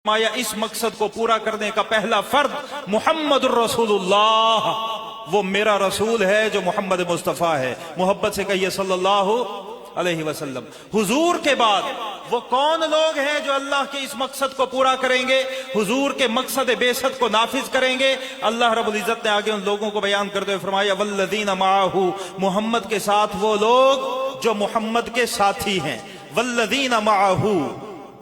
माया इस मकसद को पूरा करने का पहला फर्द मुहम्मद रसूलुल्लाह, वो मेरा रसूल है जो मोहम्मद मुस्तफ़ा है। मोहब्बत से कहिए सल्लल्लाहु अलैहि वसल्लम। हुजूर के बाद वो कौन लोग हैं जो अल्लाह के इस मकसद को पूरा करेंगे, हुजूर के मकसद बेसत को नाफिज करेंगे? अल्लाह रब्बुल इज्जत ने आगे उन लोगों को बयान करते हुए फरमाया वल्लज़ीना माअहू, मोहम्मद के साथ वो लोग जो मोहम्मद के साथी हैं। वल्लज़ीना माअहू,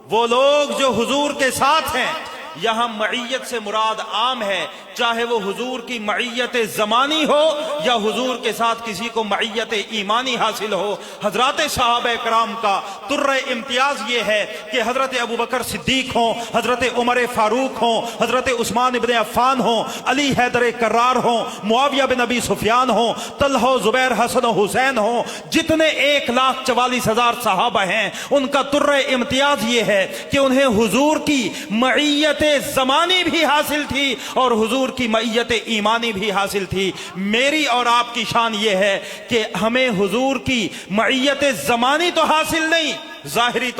वो लोग जो हुजूर के साथ हैं। यहां मईयत से मुराद आम है, चाहे वो हुजूर की मईयत ज़मानी हो या हुजूर के साथ किसी को मईयत ईमानी हासिल हो। हजरत सहाबा कराम का तुर्रे इम्तियाज ये है कि हजरत अबू बकर सिद्दीक हों, हजरत उमर फारूक हों, हजरत उस्मान इब्न अफ़्फ़ान हों, अली हैदर कर्रार हों, मुआविया बिन अबी सुफियान हों, तलहा ज़ुबैर हसन हुसैन हों, जितने 1,44,000 सहाबा हैं, उनका तुर्रे इम्तियाज ये है कि उन्हें हुजूर की मईयत ज़मानी भी हासिल थी और हुजूर की मईयत ईमानी भी हासिल थी। मेरी और आपकी शान ये है कि हमें हुजूर की मईयत ज़मानी तो हासिल नहीं, ज़ाहिरी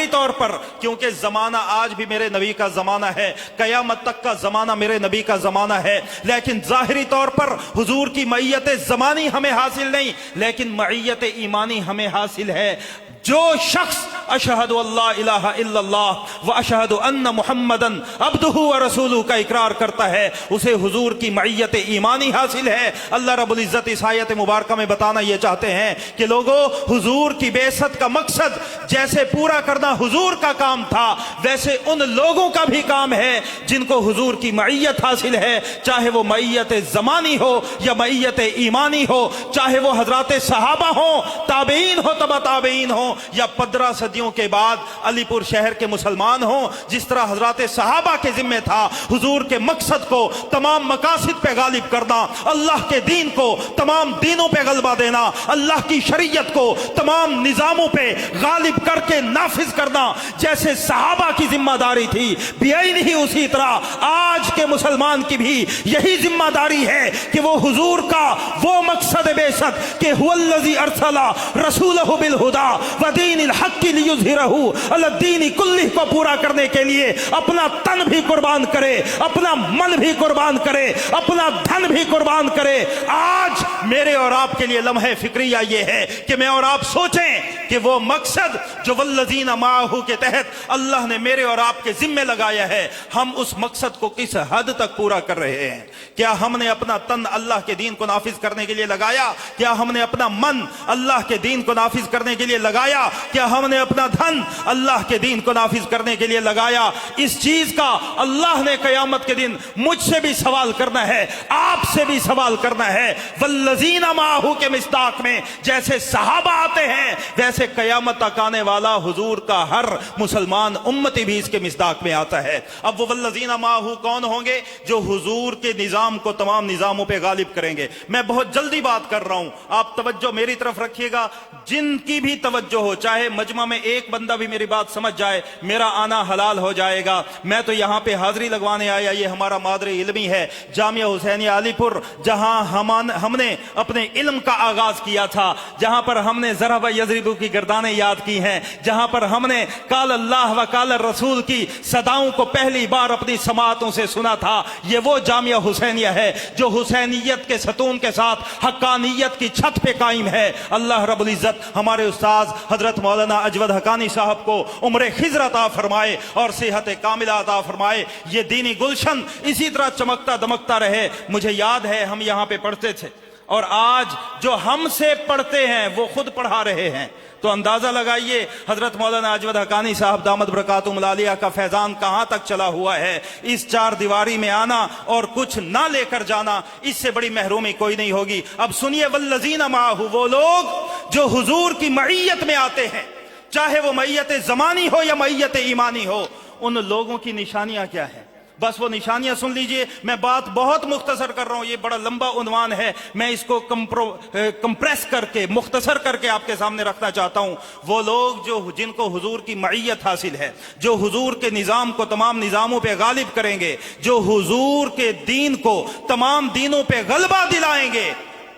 तौर पर, क्योंकि ज़माना आज भी मेरे नबी का ज़माना है, क़यामत तक का ज़माना मेरे नबी का ज़माना है, लेकिन ज़ाहिरी तौर पर हुजूर की मईयत ज़मानी हमें हासिल नहीं, लेकिन मईयत ईमानी हमें हासिल है। जो शख्स अशहदु अल्ला इलाहा इल्लल्लाह व अशहदु अन्ना मुहम्मदन अब्दुहु व रसूलुहु का इकरार करता है, उसे हुजूर की मईयत ईमानी हासिल है। अल्लाह रब्बुल इज्जत इस आयत मुबारका में बताना ये चाहते हैं कि लोगों, हुजूर की बेइज्जत का मकसद जैसे पूरा करना हुजूर का काम था, वैसे उन लोगों का भी काम है जिनको हुजूर की मईयत हासिल है, चाहे वो मईयत ज़मानी हो या मईयत ईमानी हो, चाहे वो हजरत सहाबा हो, ताबईन हो, तबा ताबईन हो, या 15 सदियों के बाद अलीपुर शहर के मुसलमान हों। जिस तरह हजरत सहाबा के जिम्मे था हुजूर के मकसद को तमाम मकासिद पे गालिब करना, अल्लाह के दीन को तमाम दीनों पे गलबा देना, अल्लाह की शरीयत को तमाम निजामों पे गालिब करके नाफिज करना, जैसे सहाबा की जिम्मेदारी थी, बेईन ही उसी तरह आज के मुसलमान की भी यही जिम्मेदारी है कि वो हुजूर का वो मकसद बेशक कि हुवल्लज़ी अरसला रसूलहु बिल हुदा व दीनिल हक़्क़ि लियुज़हिरहु अला दीनि कुल्लिही को पूरा करने के लिए अपना तन भी कुर्बान करे, अपना मन भी कुर्बान करे, अपना धन भी कुर्बान करे। आज मेरे और आपके लिए लम्हे फिक्रिया ये है कि मैं और आप सोचें कि वो मकसद जो वल्लज़ीना माअहू के तहत अल्लाह ने मेरे और आपके जिम्मे लगाया है, हम उस मकसद को किस हद तक पूरा कर रहे हैं। क्या हमने अपना तन अल्लाह के दीन को नाफिज करने के लिए लगाया? क्या हमने अपना मन अल्लाह के दीन को नाफिज करने के लिए लगाया? क्या हमने अपना धन अल्लाह के दीन को नाफिज करने के लिए लगाया? इस चीज का अल्लाह ने क़यामत के दिन मुझसे भी सवाल करना है, आपसे भी सवाल करना है। वल्लज़ीना माअहू के मिस्दाक में जैसे सहाबा आते हैं, वैसे क़यामत तक आने वाला हुजूर का हर मुसलमान उम्मती भी इसके मिस्दाक में आता है। अब वो वल्लज़ीना माअहू कौन होंगे? जो हुजूर के निजाम को तमाम निजामों पे गालिब करेंगे। मैं बहुत जल्दी बात कर रहा हूं, आप तवज्जो मेरी तरफ रखिएगा। जिनकी भी तवज्जो हो, चाहे मजमा में एक बंदा भी मेरी बात समझ जाए, मेरा आना हलाल हो जाएगा। मैं तो यहाँ पे हाजिरी लगवाने आया, ये हमारा मादरे इल्मी है जामिया हुसैनिया अलीपुर, जहाँ हमने अपने इल्म का आगाज किया था, जहाँ पर हमने ज़रा व यज़रिबू की गर्दानें याद की हैं, जहाँ पर हमने काल अल्लाह व काल रसूल की सदाओं को पहली बार अपनी समातों से सुना था। ये वो जामिया हुसैनिया है जो हुसैनियत के सतून के साथ हक्कानियत की छत पे कायम है। अल्लाह रब्बुल इज्जत हमारे उस्ताद हजरत मौलाना अजवद हक्कानी साहब को उम्र खिज़र अता फरमाए और सेहत कामिला अता फरमाए। ये दीनी गुलशन इसी तरह चमकता दमकता रहे। मुझे याद है हम यहाँ पे पढ़ते थे और आज जो हमसे पढ़ते हैं वो खुद पढ़ा रहे हैं, तो अंदाजा लगाइए हजरत मौलाना अजवद हक्कानी साहब दामद बरकातुहुल आलिया का फैजान कहां तक चला हुआ है। इस चार दीवारी में आना और कुछ ना लेकर जाना, इससे बड़ी महरूमी कोई नहीं होगी। अब सुनिए, वल्लज़ीना माअहू, वो लोग जो हुजूर की मईयत में आते हैं, चाहे वो मईयत ज़मानी हो या मईयत ईमानी हो, उन लोगों की निशानियां क्या है? बस वो निशानियां सुन लीजिए। मैं बात बहुत मुख्तसर कर रहा हूं, ये बड़ा लंबा उन्वान है, मैं इसको कंप्रेस करके मुख्तसर करके आपके सामने रखना चाहता हूं। वो लोग जो जिनको हुजूर की मईयत हासिल है, जो हुजूर के निज़ाम को तमाम निज़ामों पे गालिब करेंगे, जो हुजूर के दीन को तमाम दीनों पे गलबा दिलाएंगे,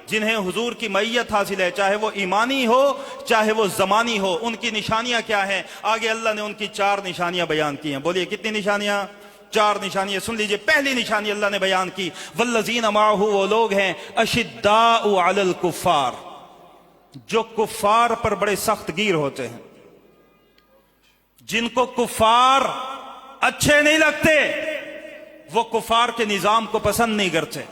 जिन्हें हुजूर की मैयत हासिल है, चाहे वो ईमानी हो चाहे वो जमानी हो, उनकी निशानियां क्या हैं? आगे अल्लाह ने उनकी 4 निशानियां बयान की हैं। बोलिए कितनी निशानियां? 4 निशानियां। सुन लीजिए, पहली निशानी अल्लाह ने बयान की, वल्लज़ीना माहू, वो लोग हैं अशिद्दाउ अलल कुफ्फार, जो कुफ्फार पर बड़े सख्त गिर होते हैं, जिनको कुफ्फार अच्छे नहीं लगते, वो कुफ्फार के निजाम को पसंद नहीं करते,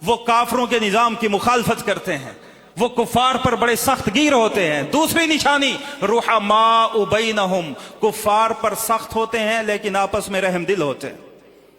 वो काफरों के निजाम की मुखालफत करते हैं, वो कुफ्फार पर बड़े सख्त गिर होते हैं। दूसरी निशानी रुहमाउ बैनहुम, कुफ्फार पर सख्त होते हैं लेकिन आपस में रहम दिल होते हैं।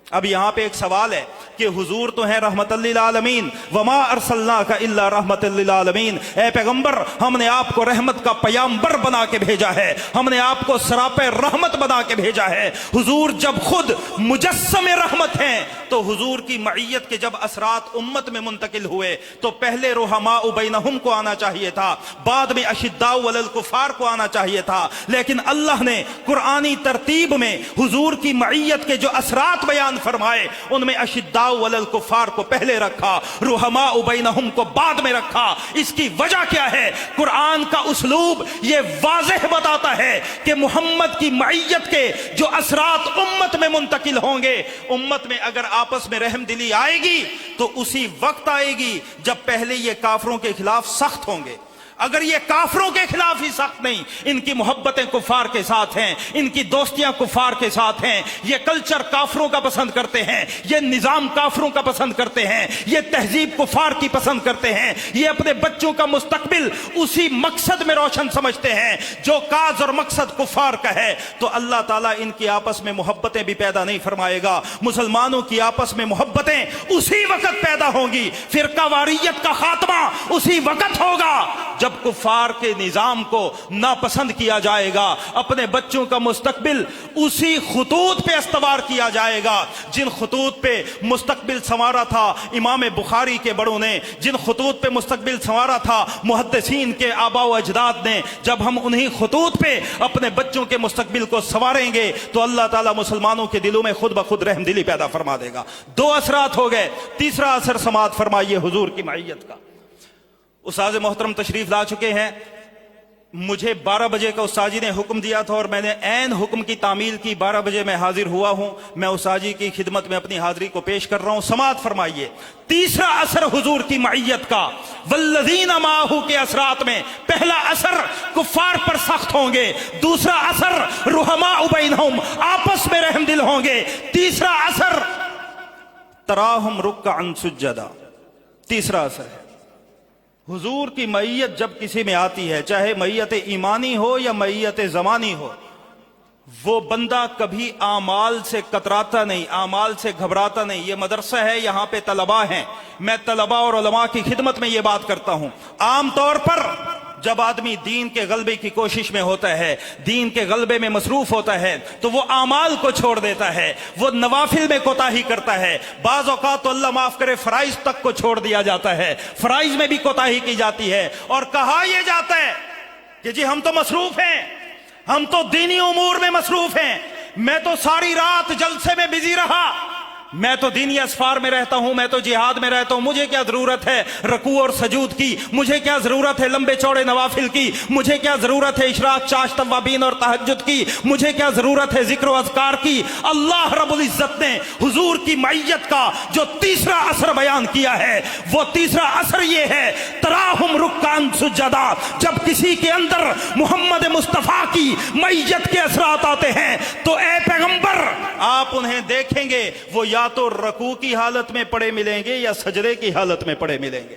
अब यहां पे एक सवाल है कि हुजूर तो है रहमतल लिल आलमीन, वमा अरसलनाका इल्ला रहमतल लिल आलमीन, ए पैगंबर हमने आपको रहमत का पैगंबर बना के भेजा है, हमने आपको सरापे रहमत बना के भेजा है। हुजूर जब खुद मुजस्सम रहमत हैं, तो हुजूर की मईयत के जब असरात उम्मत में मुंतकिल हुए तो पहले रुहमाउ बैनहुम को आना चाहिए था, बाद में अशिद्दाउ अलल कुफार को आना चाहिए था। लेकिन अल्लाह ने कुरानी तरतीब में हुजूर की मईयत के जो असरात बयान फरमाए, उनमें अशिद्दाउ अलल कुफार को पहले रखा, रुहमाउ बैनहुम को बाद में रखा। इसकी वजह क्या है? कुरान का उसलूब ये वाज़ेह बताता है कि मोहम्मद की मईयत के जो असरात उम्मत में मुंतकिल होंगे, उम्मत में अगर आपस में रहम दिली आएगी तो उसी वक्त आएगी जब पहले ये काफरों के खिलाफ सख्त होंगे। अगर ये काफरों के खिलाफ ही सख्त नहीं, इनकी मोहब्बतें कुफार के साथ हैं, इनकी दोस्तियां कुफार के साथ हैं, ये कल्चर काफरों का पसंद करते हैं, ये निजाम काफरों का पसंद करते हैं, ये तहजीब कुफार की पसंद करते हैं, ये अपने बच्चों का मुस्तकबिल उसी मकसद में रोशन समझते हैं जो काज और मकसद कुफार का है, तो अल्लाह ताला इनकी आपस में मोहब्बतें भी पैदा नहीं फरमाएगा। मुसलमानों की आपस में मोहब्बतें उसी वक्त पैदा होंगी, फिरकावारियत का खात्मा उसी वक्त होगा जब कुफार के निजाम को नापसंद किया जाएगा। अपने बच्चों का मुस्तकबिल उसी खुतूत पे इस्तवार किया जाएगा जिन खुतूत पे मुस्तकबिल संवारा था इमाम बुखारी के बड़ों ने, जिन खुतूत पे मुस्तकबिल संवारा था मुहद्दिसीन के आबा व अजदाद ने। जब हम उन्हीं खुतूत पे अपने बच्चों के मुस्तकबिल को संवारेंगे तो अल्लाह ताला मुसलमानों के दिलों में खुद ब खुद रहमदिली पैदा फरमा देगा। 2 असरात हो गए, तीसरा असर समात फरमाइए हुजूर की मईयत का। उस्ताद मोहतरम तशरीफ ला चुके हैं। मुझे 12 बजे का उस्ताद जी ने हुक्म दिया था और मैंने ऐन हुक्म की तामील की। 12 बजे मैं हाजिर हुआ हूं। मैं उस्ताद जी की खिदमत में अपनी हाजिरी को पेश कर रहा हूं। समात फरमाइए। तीसरा असर हुजूर की मईयत का, वल्लज़ीना माहू के असरात में पहला असर कुफार पर सख्त होंगे, दूसरा असर रुहमाउ बैनहुम आपस में रहमदिल होंगे, तीसरा असर तराहुम रुक्अन सुज्जदा। तीसरा असर है हुजूर की मईयत जब किसी में आती है, चाहे मईयत ईमानी हो या मईयत ज़मानी हो, वो बंदा कभी आमाल से कतराता नहीं, आमाल से घबराता नहीं। ये मदरसा है, यहाँ पे तलबा हैं, मैं तलबा और उलमा की खिदमत में ये बात करता हूँ। आम तौर पर जब आदमी दीन के गलबे की कोशिश में होता है, दीन के गलबे में मसरूफ होता है, तो वो आमाल को छोड़ देता है, वो नवाफिल में कोताही करता है। बाज़ औक़ात तो अल्लाह माफ करे फराइज तक को छोड़ दिया जाता है, फराइज में भी कोताही की जाती है और कहा यह जाता है कि जी हम तो मसरूफ हैं, हम तो दीनी उमूर में मसरूफ हैं, मैं तो सारी रात जलसे में बिजी रहा, मैं तो दीनी असफार में रहता हूं, मैं तो जिहाद में रहता हूं, मुझे क्या जरूरत है रकू और सजूद की, मुझे क्या जरूरत है लंबे चौड़े नवाफिल की, मुझे क्या जरूरत है इशराक चाश तवाबीन और तहज्जुद की, मुझे क्या जरूरत है जिक्र और अज़कार की। अल्लाह रब्बुल इज्जत ने हुजूर की मईयत का जो तीसरा असर बयान किया है, वो तीसरा असर ये है तराहुम रुक्अन सुज्जदा। जब किसी के अंदर मोहम्मद मुस्तफा की मईयत के असरात आते हैं तो ए पैगंबर आप उन्हें देखेंगे वो या तो रकू की हालत में पड़े मिलेंगे या सजदे की हालत में पड़े मिलेंगे।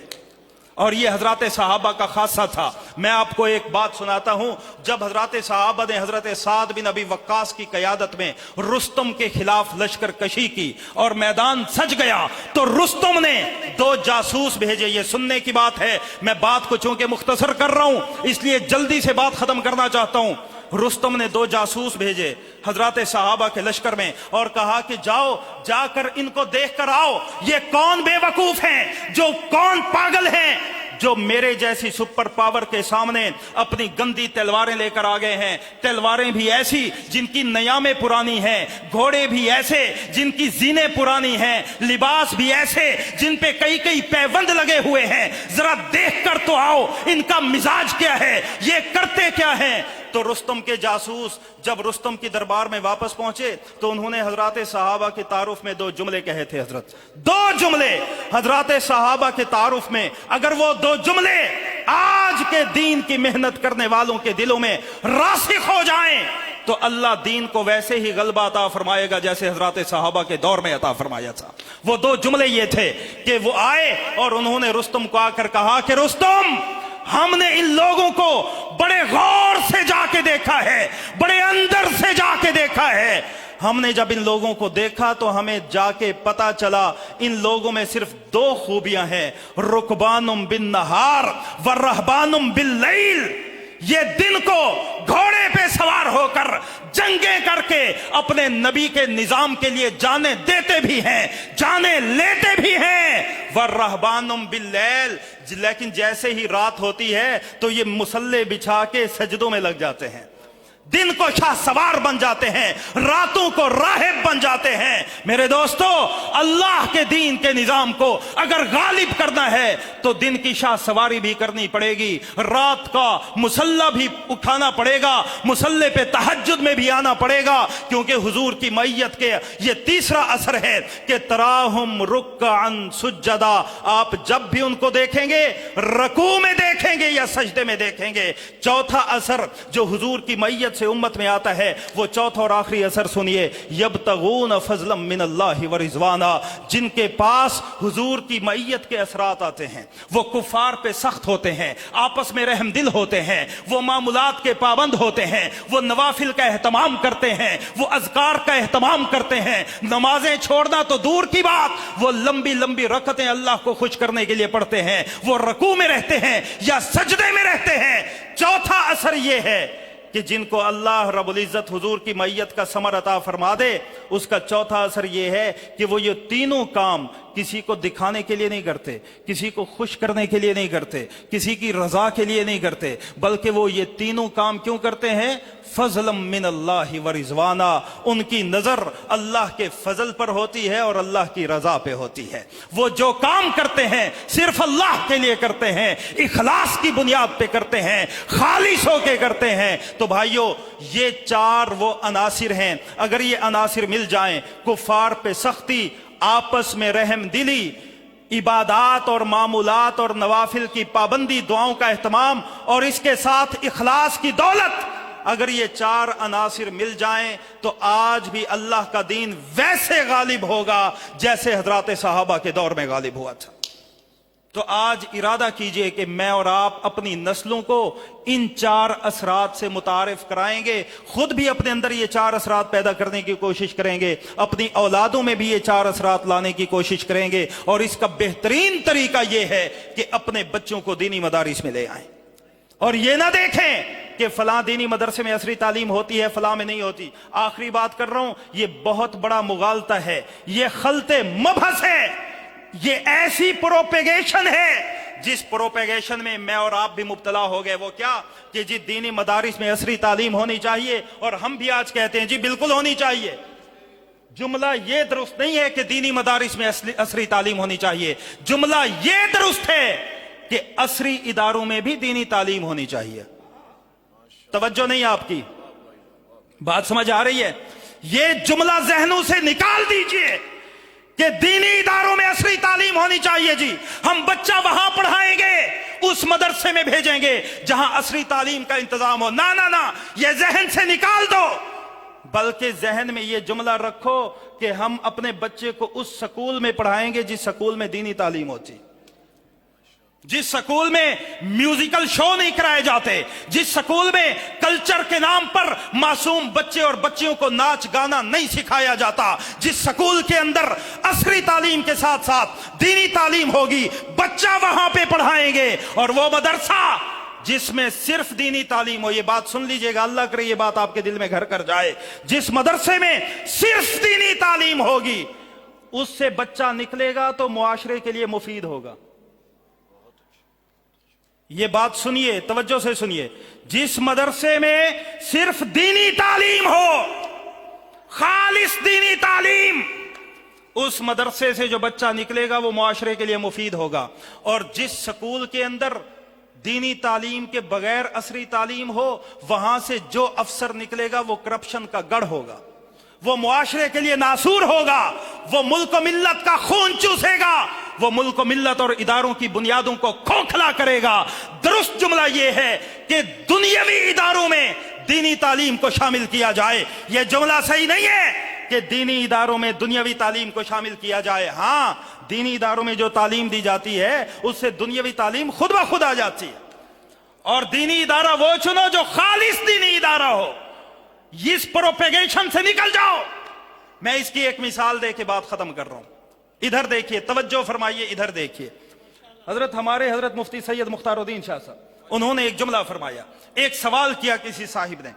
और ये हजरत सहाबा का खासा था। मैं आपको एक बात सुनाता हूं। जब हजरत सहाबा ने हजरत साद बिन अबी वक्कास की क़यादत में रुस्तम के खिलाफ लश्कर कशी की और मैदान सज गया, तो रुस्तम ने 2 जासूस भेजे। ये सुनने की बात है, मैं बात को चूंकि मुख्तसर कर रहा हूं इसलिए जल्दी से बात खत्म करना चाहता हूं। रुस्तम ने 2 जासूस भेजे हजरत सहाबा के लश्कर में और कहा कि जाओ जाकर इनको देख कर आओ, ये कौन बेवकूफ हैं, जो कौन पागल हैं जो मेरे जैसी सुपर पावर के सामने अपनी गंदी तलवारें लेकर आ गए हैं। तलवारें भी ऐसी जिनकी नयामें पुरानी हैं, घोड़े भी ऐसे जिनकी जीनें पुरानी हैं, लिबास भी ऐसे जिन पे कई कई पैबंद लगे हुए हैं। जरा देख कर तो आओ इनका मिजाज क्या है, ये करते क्या हैं। तो रुस्तम के जासूस जब रुस्तम की दरबार में वापस पहुंचे तो उन्होंने हजरात सहाबा के तारुफ में 2 जुमले कहे थे। हजरत 2 जुमले हजरात सहाबा के तारुफ में, अगर वो 2 जुमले आज के दीन की मेहनत करने वालों के दिलों में रासिख हो जाएं तो अल्लाह दीन को वैसे ही गलबा अता फरमाएगा जैसे हजरात सहाबा के दौर में अता फरमाया था। वो 2 जुमले ये थे कि वो आए और उन्होंने रुस्तम को आकर कहा कि रुस्तम, हमने इन लोगों को बड़े गौर से जाके देखा है, बड़े अंदर से जाके देखा है। हमने जब इन लोगों को देखा तो हमें जाके पता चला इन लोगों में सिर्फ 2 खूबियां हैं, रुकबानुम बिन नहार व रहबानुम बिल लैल। ये दिन को घोड़े पे सवार होकर जंगें करके अपने नबी के निजाम के लिए जाने देते भी हैं, जाने लेते भी हैं। वरहबानुम बिल्लैल, लेकिन जैसे ही रात होती है तो ये मुसल्ले बिछा के सजदों में लग जाते हैं, दिन को शाह सवार बन जाते हैं, रातों को राहिब बन जाते हैं। मेरे दोस्तों, अल्लाह के दीन के निजाम को अगर गालिब करना है तो दिन की शाह सवारी भी करनी पड़ेगी, रात का मुसल्ला भी उठाना पड़ेगा, मुसल्ले पे तहज्जुद में भी आना पड़ेगा। क्योंकि हुजूर की मैयत के ये तीसरा असर है कि तराहुम रुक्अन सुज्जदा, आप जब भी उनको देखेंगे रकू में देखेंगे या सजदे में देखेंगे। चौथा असर जो हुजूर की मैयत से उम्मत में आता है वो चौथा और आखिरी असर सुनिए, यब्तगून फज़लन मिनल्लाहि व रिज़वाना। जिनके पास हुजूर की मैयत के असरात आते हैं वो कुफार पे सख्त होते हैं, आपस में रहमदिल होते हैं, वो मामूलात के पाबंद होते हैं, वो नवाफिल का एहतमाम करते हैं, वो अज़कार का एहतमाम करते हैं। नमाजें छोड़ना तो दूर की बात, वो लंबी लंबी रकतें अल्लाह को खुश करने के लिए पढ़ते हैं, वो रकू में रहते हैं या सजदे में रहते हैं। चौथा असर ये है कि जिनको अल्लाह रब्बुल इज्जत हुजूर की मैयत का समर अता फरमा दे, उसका चौथा असर यह है कि वो ये तीनों काम किसी को दिखाने के लिए नहीं करते, किसी को खुश करने के लिए नहीं करते, किसी की रजा के लिए नहीं करते, बल्कि वो ये तीनों काम क्यों करते हैं? फज़लन मिनल्लाहि व रिज़वाना। उनकी नजर अल्लाह के फजल पर होती है और अल्लाह की रजा पे होती है। वो जो काम करते हैं सिर्फ अल्लाह के लिए करते हैं, इखलास की बुनियाद पे करते हैं, खालिस होके करते हैं। तो भाइयों, ये 4 वो अनासिर हैं, अगर ये अनासिर मिल जाएं, कुफार पे सख्ती, आपस में रहम दिली, इबादात और मामूलात और नवाफिल की पाबंदी, दुआओं का एहतमाम और इसके साथ इखलास की दौलत, अगर ये 4 अनासिर मिल जाएं तो आज भी अल्लाह का दीन वैसे गालिब होगा जैसे हजरात सहाबा के दौर में गालिब हुआ था। तो आज इरादा कीजिए कि मैं और आप अपनी नस्लों को इन 4 असरात से मुतारिफ कराएंगे, खुद भी अपने अंदर ये 4 असरात पैदा करने की कोशिश करेंगे, अपनी औलादों में भी ये 4 असरात लाने की कोशिश करेंगे। और इसका बेहतरीन तरीका यह है कि अपने बच्चों को दीनी मदारिस में ले आएं और ये ना देखें कि फलां दीनी मदरसे में असरी तालीम होती है, फलां में नहीं होती। आखिरी बात कर रहा हूं, ये बहुत बड़ा मुगालता है, ये खलते मबहस है, ये ऐसी प्रोपेगेशन है जिस प्रोपेगेशन में मैं और आप भी मुब्तला हो गए। वो क्या कि जी दीनी मदारिस में असरी तालीम होनी चाहिए, और हम भी आज कहते हैं जी बिल्कुल होनी चाहिए। जुमला ये दुरुस्त नहीं है कि दीनी मदारिस में असरी तालीम होनी चाहिए, जुमला ये दुरुस्त है कि असरी इदारों में भी दीनी तालीम होनी चाहिए। तवज्जो नहीं आपकी, बात समझ आ रही है? ये जुमला जहनों से निकाल दीजिए कि दीनी इदारों में असली तालीम होनी चाहिए। जी हम बच्चा वहां पढ़ाएंगे, उस मदरसे में भेजेंगे जहां असली तालीम का इंतजाम हो। ना ना ना, ये जहन से निकाल दो, बल्कि जहन में ये जुमला रखो कि हम अपने बच्चे को उस स्कूल में पढ़ाएंगे जिस स्कूल में दीनी तालीम होती, जिस स्कूल में म्यूजिकल शो नहीं कराए जाते, जिस स्कूल में कल्चर के नाम पर मासूम बच्चे और बच्चियों को नाच गाना नहीं सिखाया जाता, जिस स्कूल के अंदर असली तालीम के साथ साथ दीनी तालीम होगी, बच्चा वहां पे पढ़ाएंगे। और वो मदरसा जिसमें सिर्फ दीनी तालीम हो, ये बात सुन लीजिएगा, अल्लाह करे ये बात आपके दिल में घर कर जाए, जिस मदरसे में सिर्फ दीनी तालीम होगी उससे बच्चा निकलेगा तो मुआशरे के लिए मुफीद होगा। یہ بات سنیے، توجہ سے سنیے، جس مدرسے میں صرف دینی تعلیم ہو، خالص دینی تعلیم، اس مدرسے سے جو بچہ نکلے گا وہ معاشرے کے لیے مفید ہوگا. اور جس سکول کے اندر دینی تعلیم کے بغیر عصری تعلیم ہو، وہاں سے جو افسر نکلے گا وہ کرپشن کا گڑھ ہوگا، وہ معاشرے کے لیے ناسور ہوگا، وہ ملک و ملت کا خون چوسے گا، وہ ملک و ملت اور اداروں کی بنیادوں کو کھوکھلا کرے گا. درست جملہ یہ ہے کہ دنیاوی اداروں میں دینی تعلیم کو شامل کیا جائے. یہ جملہ صحیح نہیں ہے کہ دینی اداروں میں دنیاوی تعلیم کو شامل کیا جائے. ہاں، دینی اداروں میں جو تعلیم دی جاتی ہے اس سے دنیاوی تعلیم خود بخود آ جاتی ہے. اور دینی ادارہ وہ چنو جو خالص دینی ادارہ ہو. اس پروپیگیشن سے نکل جاؤ. میں اس کی ایک مثال دے کے بات ختم کر رہا ہوں. ادھر دیکھیے، توجہ فرمائیے، ادھر دیکھیے. حضرت مفتی سید مختار الدین شاہ صاحب، انہوں نے ایک جملہ فرمایا. ایک سوال کیا کسی صاحب نے.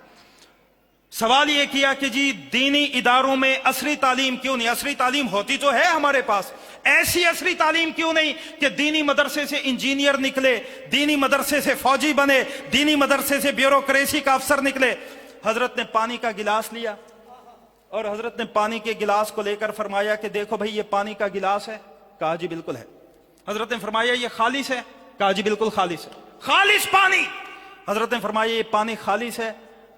سوال یہ کیا کہ جی دینی اداروں میں عصری تعلیم کیوں نہیں؟ عصری تعلیم ہوتی تو ہے ہمارے پاس، ایسی عصری تعلیم کیوں نہیں کہ دینی مدرسے سے انجینئر نکلے، دینی مدرسے سے فوجی بنے، دینی مدرسے سے بیوروکریسی کا افسر نکلے؟ حضرت نے پانی کا گلاس لیا اور حضرت نے پانی کے گلاس کو لے کر فرمایا کہ دیکھو بھائی یہ پانی کا گلاس ہے. کہا جی بالکل ہے. حضرت نے فرمایا یہ خالص ہے؟ کہا جی بالکل خالص ہے. خالص پانی. حضرت نے فرمایا یہ پانی خالص ہے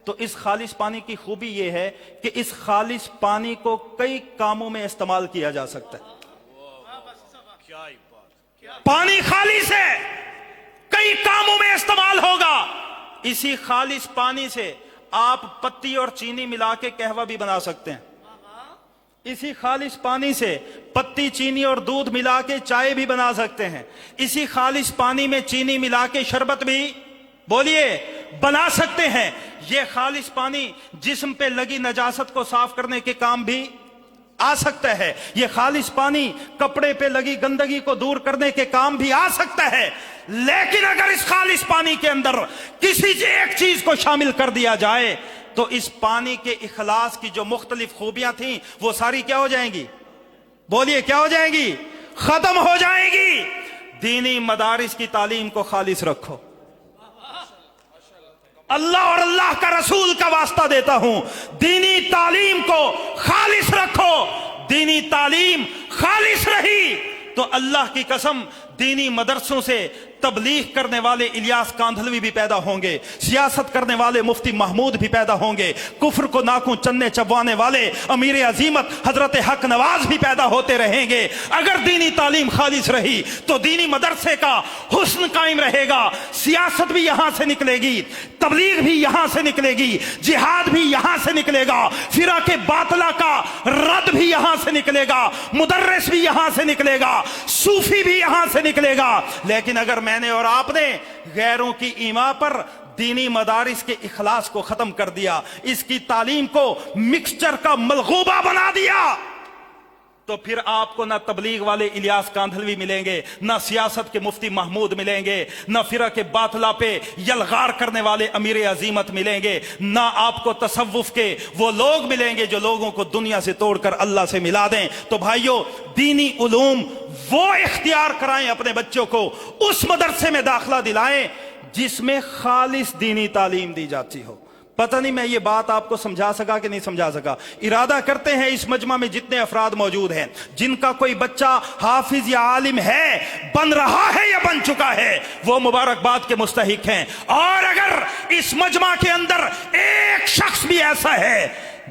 تو اس خالص پانی کی خوبی یہ ہے کہ اس خالص پانی کو کئی کاموں میں استعمال کیا جا سکتا ہے. پانی خالص ہے، کئی کاموں میں استعمال ہوگا. اسی خالص پانی سے آپ پتی اور چینی ملا کے قہوہ بھی بنا سکتے ہیں. اسی خالص پانی سے پتی، چینی اور دودھ ملا کے چائے بھی بنا سکتے ہیں. اسی خالص پانی میں چینی ملا کے شربت بھی بولیے بنا سکتے ہیں. یہ خالص پانی جسم پہ لگی نجاست کو صاف کرنے کے کام بھی آ سکتا ہے. یہ خالص پانی کپڑے پہ لگی گندگی کو دور کرنے کے کام بھی آ سکتا ہے. لیکن اگر اس خالص پانی کے اندر کسی ایک چیز کو شامل کر دیا جائے تو اس پانی کے اخلاص کی جو مختلف خوبیاں تھیں وہ ساری کیا ہو جائیں گی؟ بولیے کیا ہو جائیں گی؟ ختم ہو جائیں گی. دینی مدارس کی تعلیم کو خالص رکھو. اللہ اور اللہ کا رسول کا واسطہ دیتا ہوں، دینی تعلیم کو خالص رکھو. دینی تعلیم خالص رہی تو اللہ کی قسم دینی مدرسوں سے تبلیغ کرنے والے الیاس کاندھلوی بھی پیدا ہوں گے، سیاست کرنے والے مفتی محمود بھی پیدا ہوں گے، کفر کو ناکوں چننے چبوانے والے امیر عظیمت حضرت حق نواز بھی پیدا ہوتے رہیں گے. اگر دینی تعلیم خالص رہی تو دینی مدرسے کا حسن قائم رہے گا. سیاست بھی یہاں سے نکلے گی، تبلیغ بھی یہاں سے نکلے گی، جہاد بھی یہاں سے نکلے گا، فرق باطلہ کا رد بھی یہاں سے نکلے گا، مدرس بھی یہاں سے نکلے گا، صوفی بھی یہاں سے نکلے گا. لیکن اگر میں نے اور آپ نے غیروں کی ایما پر دینی مدارس کے اخلاص کو ختم کر دیا، اس کی تعلیم کو مکسچر کا ملغوبہ بنا دیا، تو پھر آپ کو نہ تبلیغ والے الیاس کاندھلوی ملیں گے، نہ سیاست کے مفتی محمود ملیں گے، نہ فرق باطلہ پہ یلغار کرنے والے امیر عظیمت ملیں گے، نہ آپ کو تصوف کے وہ لوگ ملیں گے جو لوگوں کو دنیا سے توڑ کر اللہ سے ملا دیں. تو بھائیو، دینی علوم وہ اختیار کرائیں اپنے بچوں کو، اس مدرسے میں داخلہ دلائیں جس میں خالص دینی تعلیم دی جاتی ہو. پتہ نہیں میں یہ بات آپ کو سمجھا سکا کہ نہیں سمجھا سکا. ارادہ کرتے ہیں اس مجمع میں جتنے افراد موجود ہیں جن کا کوئی بچہ حافظ یا عالم ہے، بن رہا ہے یا بن چکا ہے، وہ مبارکباد کے مستحق ہیں. اور اگر اس مجمع کے اندر ایک شخص بھی ایسا ہے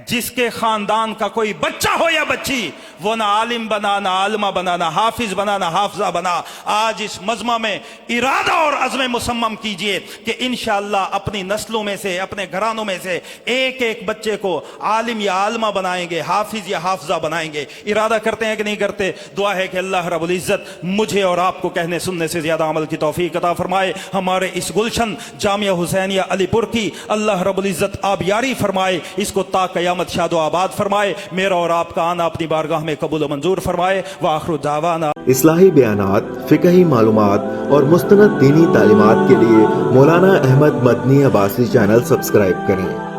جس کے خاندان کا کوئی بچہ ہو یا بچی وہ نہ عالم بنا، نہ عالمہ بنا، نہ حافظ بنا، نہ حافظہ بنا، آج اس مجمع میں ارادہ اور عزم مصمم کیجئے کہ انشاءاللہ اپنی نسلوں میں سے، اپنے گھرانوں میں سے ایک ایک بچے کو عالم یا عالمہ بنائیں گے، حافظ یا حافظہ بنائیں گے. ارادہ کرتے ہیں کہ نہیں کرتے؟ دعا ہے کہ اللہ رب العزت مجھے اور آپ کو کہنے سننے سے زیادہ عمل کی توفیق عطا فرمائے. ہمارے اس گلشن جامعہ حسینیہ علی پور کی اللہ رب العزت آبیاری فرمائے، اس کو تا قیامت شاد و آباد فرمائے. میرا اور آپ کا آنا اپنی بارگاہ میں قبول و منظور فرمائے. وآخر دعوانا. اصلاحی بیانات، فقہی معلومات اور مستند دینی تعلیمات کے لیے مولانا احمد مدنی عباسی چینل سبسکرائب کریں.